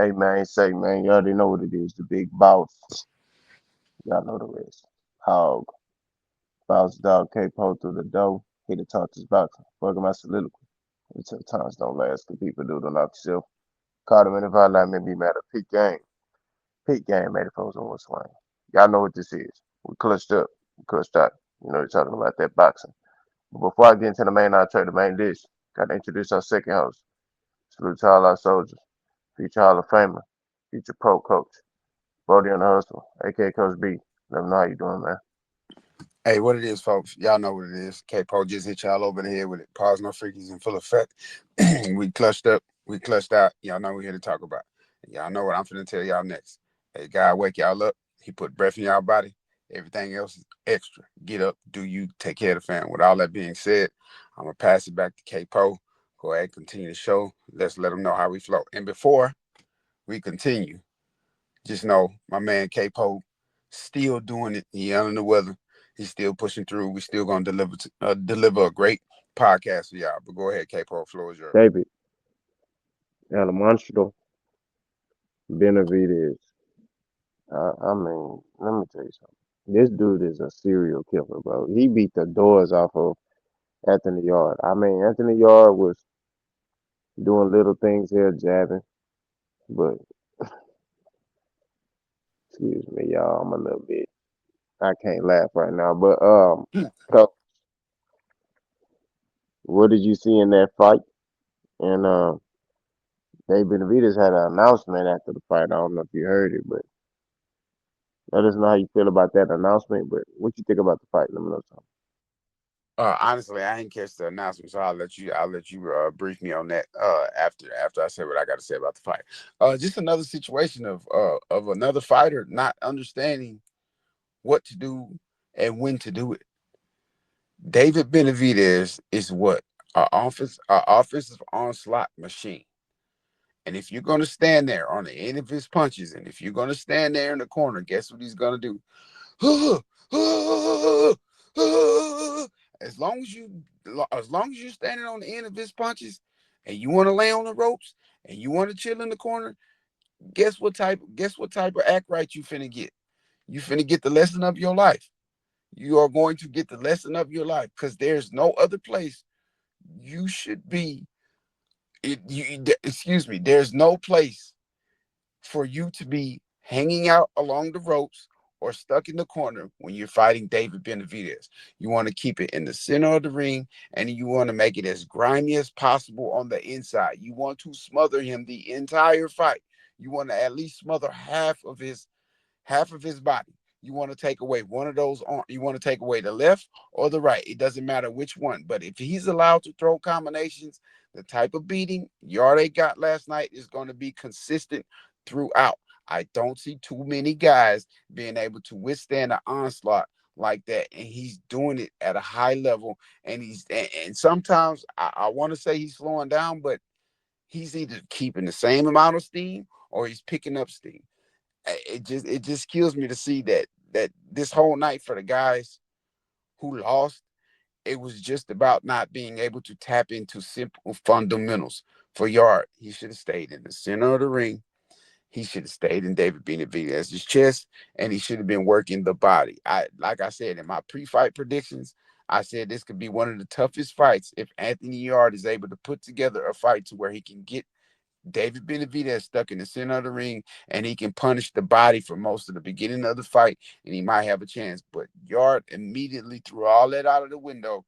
Hey man, say man, you already know what it is. The big boss. Y'all know the rest. Hog. Boss dog K-Po through the door. He the talk this boxing. Fucking my soliloquy. Until times don't last, cause people do to knock yourself. Caught him in the violin, made me mad at peak game. Peak game made it folks on one swing. Y'all know what this is. We clutched up. We clutched out. You know they're talking about that boxing. But before I get into the main entree, the main dish, gotta introduce our second host. Salute to all our soldiers. Future Hall of Famer. Future pro coach. Brody on the hustle, aka Coach B. Let them know how you doing, man. Hey, what it is, folks? Y'all know what it is. K-Po just hit y'all over the head with it. Pause, no freakies in full effect. We clutched up. We clutched out. Y'all know we're here to talk about. Y'all know what I'm finna tell y'all next. Hey, God, wake y'all up. He put breath in y'all body. Everything else is extra. Get up, do you, take care of the family. With all that being said, I'm gonna pass it back to K-Po. Go ahead, continue the show. Let's let them know how we flow. And before we continue, just know my man K-Po still doing it. He under the weather. He's still pushing through. We still gonna deliver a great podcast for y'all. But go ahead, K-Po. Floor is yours. David, El Monstro, Benavidez. I mean, let me tell you something. This dude is a serial killer, bro. He beat the doors off of Anthony Yarde. I mean, Anthony Yarde was doing little things here, jabbing, but excuse me, y'all, I'm a little bit. I can't laugh right now, but Co- what did you see in that fight? And Dave Benavidez had an announcement after the fight. I don't know if you heard it, but let us know how you feel about that announcement. But what you think about the fight? Let me know something. Honestly, I didn't catch the announcement, so I'll let you brief me on that after I say what I got to say about the fight. Just another situation of another fighter not understanding what to do and when to do it. David Benavidez is what our offensive onslaught machine. And if you're going to stand there on the end of his punches, and if you're going to stand there in the corner, guess what he's going to do? As long as you, as long as you're standing on the end of his punches, and you want to lay on the ropes, and you want to chill in the corner, guess what type of act right you finna get? You finna get the lesson of your life. You are going to get the lesson of your life because there's no other place you should be. Excuse me. There's no place for you to be hanging out along the ropes or stuck in the corner when you're fighting David Benavidez. You want to keep it in the center of the ring and you want to make it as grimy as possible on the inside. You want to smother him the entire fight. You want to at least smother half of his body. You want to take away one of those arms. You want to take away the left or the right. It doesn't matter which one. But if he's allowed to throw combinations, the type of beating Yarde got last night is going to be consistent throughout. I don't see too many guys being able to withstand an onslaught like that, and he's doing it at a high level. And sometimes I want to say he's slowing down, but he's either keeping the same amount of steam or he's picking up steam. It just kills me to see that this whole night for the guys who lost, it was just about not being able to tap into simple fundamentals. For Yard, he should have stayed in the center of the ring. He should have stayed in David Benavidez's chest, and he should have been working the body. Like I said in my pre-fight predictions, I said this could be one of the toughest fights if Anthony Yard is able to put together a fight to where he can get David Benavidez stuck in the center of the ring and he can punish the body for most of the beginning of the fight and he might have a chance. But Yard immediately threw all that out of the window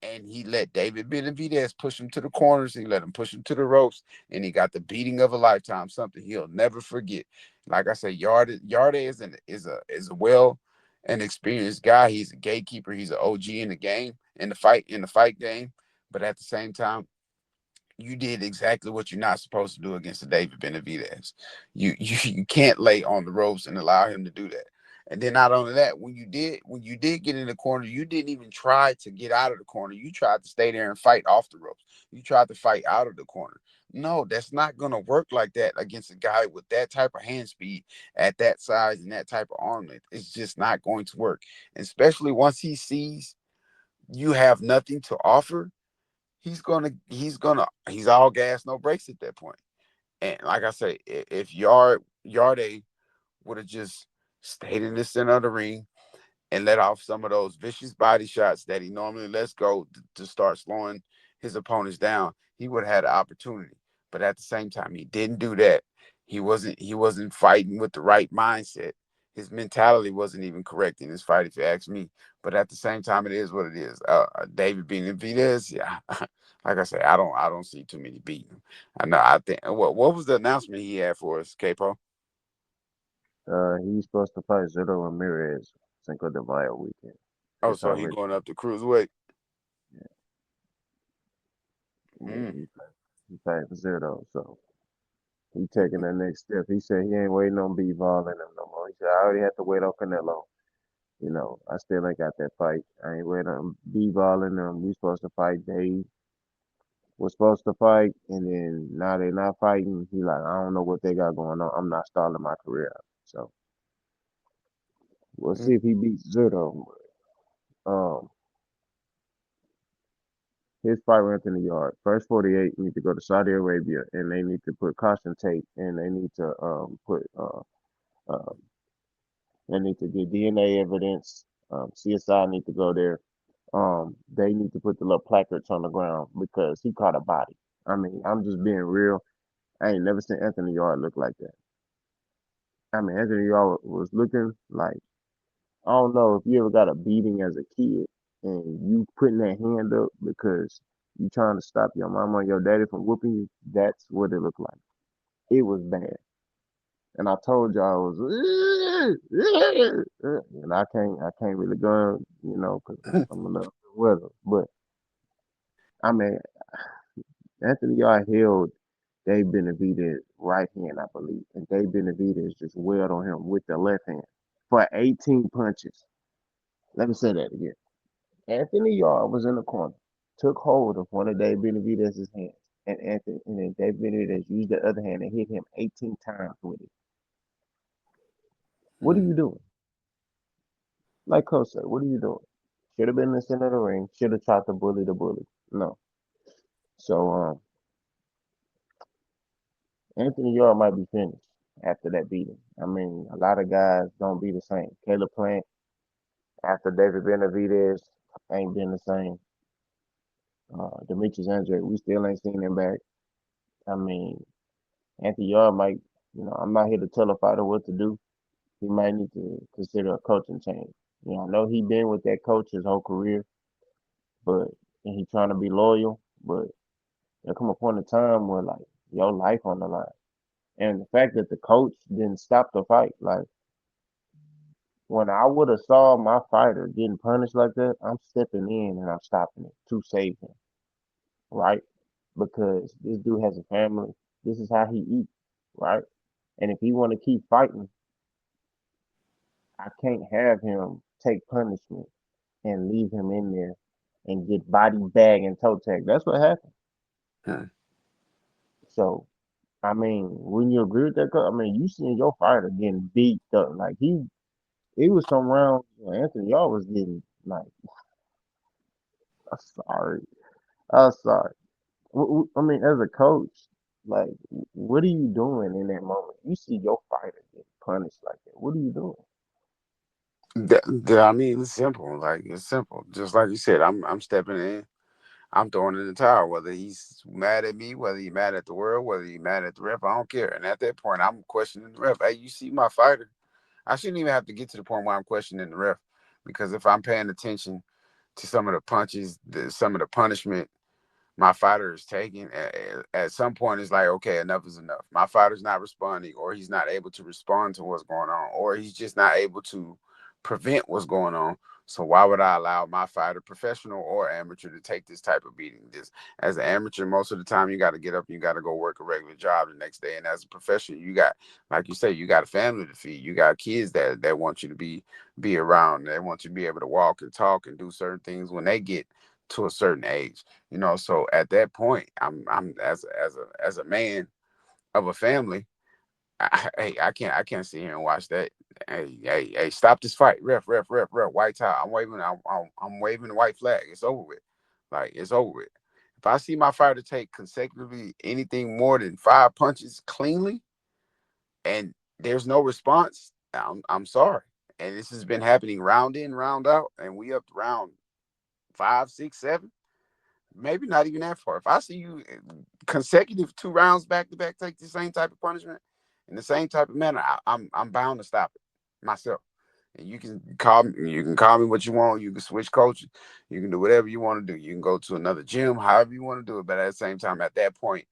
and he let David Benavidez push him to the corners. He let him push him to the ropes and he got the beating of a lifetime, something he'll never forget. Like I said, Yarde is a well and experienced guy. He's a gatekeeper. He's an OG in the game, in the fight game. But at the same time, you did exactly what you're not supposed to do against the David Benavidez. You can't lay on the ropes and allow him to do that. And then not only that, when you did get in the corner, you didn't even try to get out of the corner. You tried to stay there and fight off the ropes. You tried to fight out of the corner. No, that's not gonna work like that against a guy with that type of hand speed at that size and that type of arm length. It's just not going to work. And especially once he sees you have nothing to offer, he's all gas, no brakes at that point. And like I say, if Yarde would have just stayed in the center of the ring and let off some of those vicious body shots that he normally lets go to start slowing his opponents down, he would have had an opportunity. But at the same time, he didn't do that. He wasn't fighting with the right mindset. His mentality wasn't even correct in his fight, if you ask me. But at the same time, it is what it is. David Benavidez, yeah, like I said, I don't see too many beating him. I know. I think what was the announcement he had for us, Capo? He's supposed to fight Zito Ramirez Cinco de Mayo weekend. Oh, It's so he already, going up to cruiserweight. yeah, yeah, Mm. he fighting for Zito. So he taking that next step. He said he ain't waiting on B-Ball and them no more. He said I already had to wait on Canelo. I still ain't got that fight. I ain't waiting on B-Ball and them. We supposed to fight. They was supposed to fight, and then now they not fighting. He like, I don't know what they got going on. I'm not stalling my career out. So we'll Mm. see if he beats Zerto. Um, his fight with Anthony Yarde. First 48 need to go to Saudi Arabia, and they need to put caution tape, and they need to put uh, they need to get DNA evidence. CSI need to go there. They need to put the little placards on the ground because he caught a body. I mean, I'm just being real. I ain't never seen Anthony Yarde look like that. I mean, Anthony Yarde was looking like, I don't know if you ever got a beating as a kid and you putting that hand up because you trying to stop your mama or your daddy from whooping you. That's what it looked like. It was bad. And I told y'all I was, and I can't really go, because I'm a little weather. But I mean, Anthony Yarde held Dave Benavidez right hand, I believe, and Dave Benavidez just wailed on him with the left hand for 18 punches. Let me say that again. Anthony Yarde was in the corner, took hold of one of Dave Benavidez's hands, and then Dave Benavidez used the other hand and hit him 18 times with it. What are Mm. you doing? Like Coach said, what are you doing? Should have been in the center of the ring. Should have tried to bully the bully. No. So Anthony Yarde might be finished after that beating. I mean, a lot of guys don't be the same. Caleb Plant after David Benavidez ain't been the same. Demetrius Andre, we still ain't seen him back. I mean, Anthony Yarde might, I'm not here to tell a fighter what to do. He might need to consider a coaching change. I know he been with that coach his whole career, but and he trying to be loyal, but there come a point in time where like your life on the line. And the fact that the coach didn't stop the fight, like when I would have saw my fighter getting punished like that, I'm stepping in and I'm stopping it to save him, right? Because this dude has a family. This is how he eats, right? And if he want to keep fighting, I can't have him take punishment and leave him in there and get body bag and toe tag. That's what happened. Mm. So I mean, when you agree with that, I mean, you seen your fighter getting beat up. Like he was some rounds. Anthony Y'all was getting like, I'm sorry, I'm sorry. I mean, as a coach, like, what are you doing in that moment? You see your fighter get punished like that. What are you doing? I mean, it's simple. Like it's simple. Just like you said, I'm stepping in. I'm throwing in the towel. Whether he's mad at me, whether he's mad at the world, whether he's mad at the ref, I don't care. And at that point, I'm questioning the ref. Hey, you see my fighter? I shouldn't even have to get to the point where I'm questioning the ref, because if I'm paying attention to some of the punches, some of the punishment my fighter is taking, at some point it's like, okay, enough is enough. My fighter's not responding, or he's not able to respond to what's going on, or he's just not able to prevent what's going on. So why would I allow my fighter, professional or amateur, to take this type of beating? This, as an amateur, most of the time you got to get up and you got to go work a regular job the next day. And as a professional, you got, like you say, you got a family to feed. You got kids that want you to be around. They want you to be able to walk and talk and do certain things when they get to a certain age. So at that point, I'm as a man of a family, hey, I can't sit here and watch that. Hey, stop this fight, ref, white towel. I'm waving the white flag. It's over with. Like it's over with. If I see my fighter take consecutively anything more than 5 punches cleanly, and there's no response, I'm sorry. And this has been happening round in, round out, and we up to round 5, 6, 7. Maybe not even that far. If I see you consecutive 2 rounds back to back take the same type of punishment in the same type of manner, I'm bound to stop it myself. And you can call me what you want. You can switch coaches. You can do whatever you want to do. You can go to another gym, however you want to do it. But at the same time, at that point,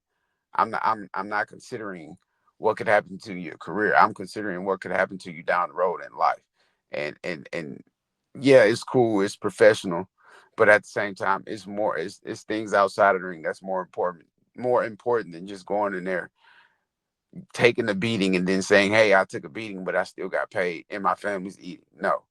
I'm not considering what could happen to your career. I'm considering what could happen to you down the road in life. And yeah, it's cool, it's professional, but at the same time, it's things outside of the ring that's more important than just going in there, taking the beating and then saying, "Hey, I took a beating, but I still got paid and my family's eating." No,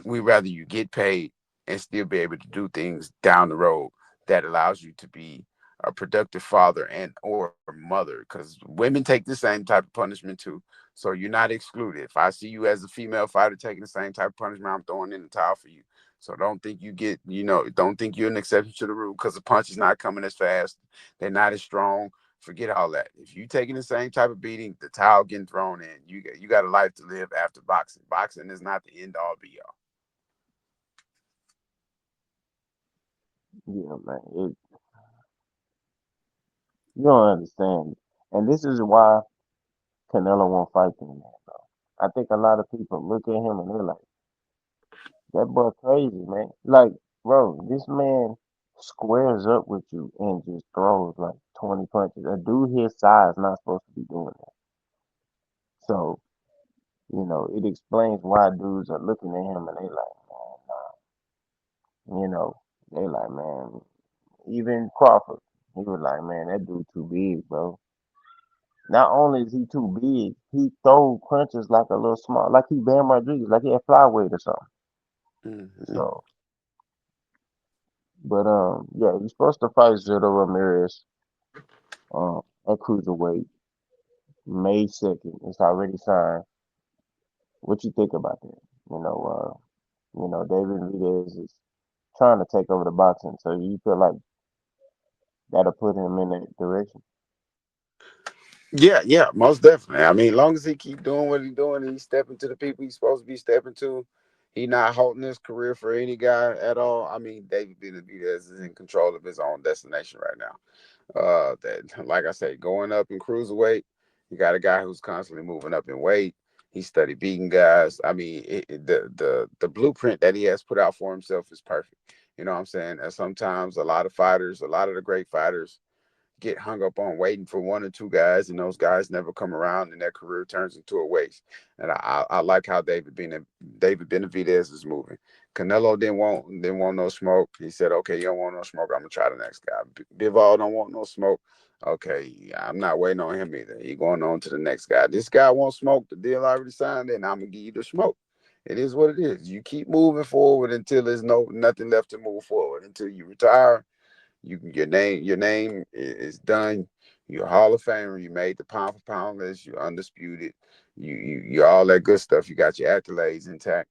we rather you get paid and still be able to do things down the road that allows you to be a productive father and or mother, because women take the same type of punishment too. So you're not excluded. If I see you as a female fighter taking the same type of punishment, I'm throwing in the towel for you. So don't think you're an exception to the rule because the punch is not coming as fast, they're not as strong. Forget all that. If you taking the same type of beating, the towel getting thrown in. You got a life to live after boxing. Boxing is not the end all be all. Yeah, man. You don't understand. And this is why Canelo won't fight anymore, bro. I think a lot of people look at him and they're like, that boy crazy, man. Like, bro, this man squares up with you and just throws like 20 punches. A dude his size not supposed to be doing that. So, it explains why dudes are looking at him and they like, you know, they like, man, even Crawford, he was like, man, that dude too big, bro. Not only is he too big, he throw punches like a little small, like he Bam Rodriguez, like he had flyweight or something. Mm-hmm. So, but yeah, he's supposed to fight Zito Ramirez at cruiserweight May 2nd. It's already signed. What you think about that? You know, David Videz is trying to take over the boxing, so you feel like that'll put him in that direction. Yeah, yeah, most definitely. I mean, long as he keep doing what he's doing, and he's stepping to the people he's supposed to be stepping to. He not halting his career for any guy at all. I mean, David Benavidez is in control of his own destination right now. That, like I say, going up in cruiserweight, you got a guy who's constantly moving up in weight. He studied beating guys. I mean, the blueprint that he has put out for himself is perfect. You know what I'm saying? And sometimes a lot of the great fighters get hung up on waiting for one or two guys, and those guys never come around, and their career turns into a waste. And I like how David Benavidez is moving. Canelo didn't want no smoke. He said, "Okay, you don't want no smoke. I'm gonna try the next guy." Bivol don't want no smoke. Okay, I'm not waiting on him either. He going on to the next guy. This guy won't smoke. The deal already signed, and I'm gonna give you the smoke. It is what it is. You keep moving forward until there's nothing left to move forward. Until you retire, your name is done. You're a Hall of Famer. You made the pound for pound list. You're undisputed. You're all that good stuff. You got your accolades intact.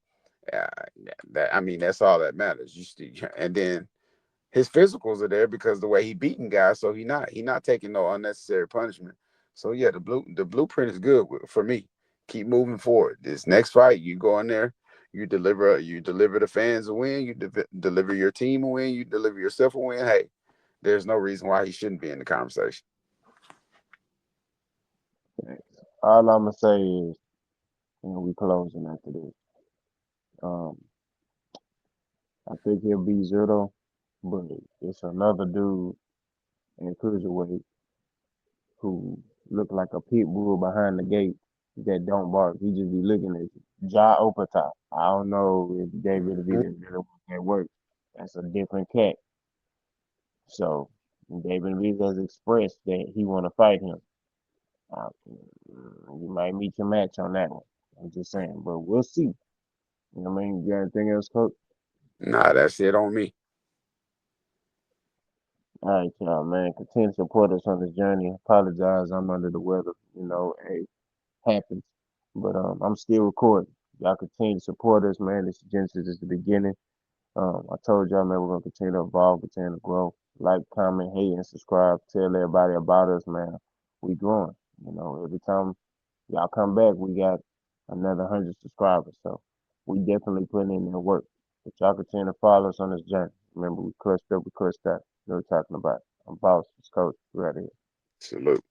Uh, I mean, that's all that matters. You still, and then his physicals are there because the way he beating guys. So he not taking no unnecessary punishment. So yeah, the blueprint is good for me. Keep moving forward. This next fight, you go in there. You deliver the fans a win. Deliver your team a win. You deliver yourself a win. Hey, there's no reason why he shouldn't be in the conversation. All I'm gonna say is, we closing after this. Um, I think he'll be Zito, but it's another dude in cruiserweight who look like a pit bull behind the gate that don't bark. He just be looking at you. Ja Opata. I don't know if David Vita really want that work. That's a different cat. So David Vita has expressed that he want to fight him. You might meet your match on that one. I'm just saying, but we'll see. You know what I mean? You got anything else, Coach? Nah, that's it on me. All right, y'all, man. Continue to support us on this journey. Apologize, I'm under the weather. Hey, happens. But I'm still recording. Y'all continue to support us, man. This Genesis is the beginning. I told y'all, man, we're gonna continue to evolve, continue to grow. Like, comment, hate, and subscribe. Tell everybody about us, man. We growing. You know, every time y'all come back, we got another 100 subscribers. So we definitely putting in the work. But y'all continue to follow us on this journey. Remember, we clutched up, we clutched out. You know what we're talking about. I'm boss, it's coach. We're out of here. Salute.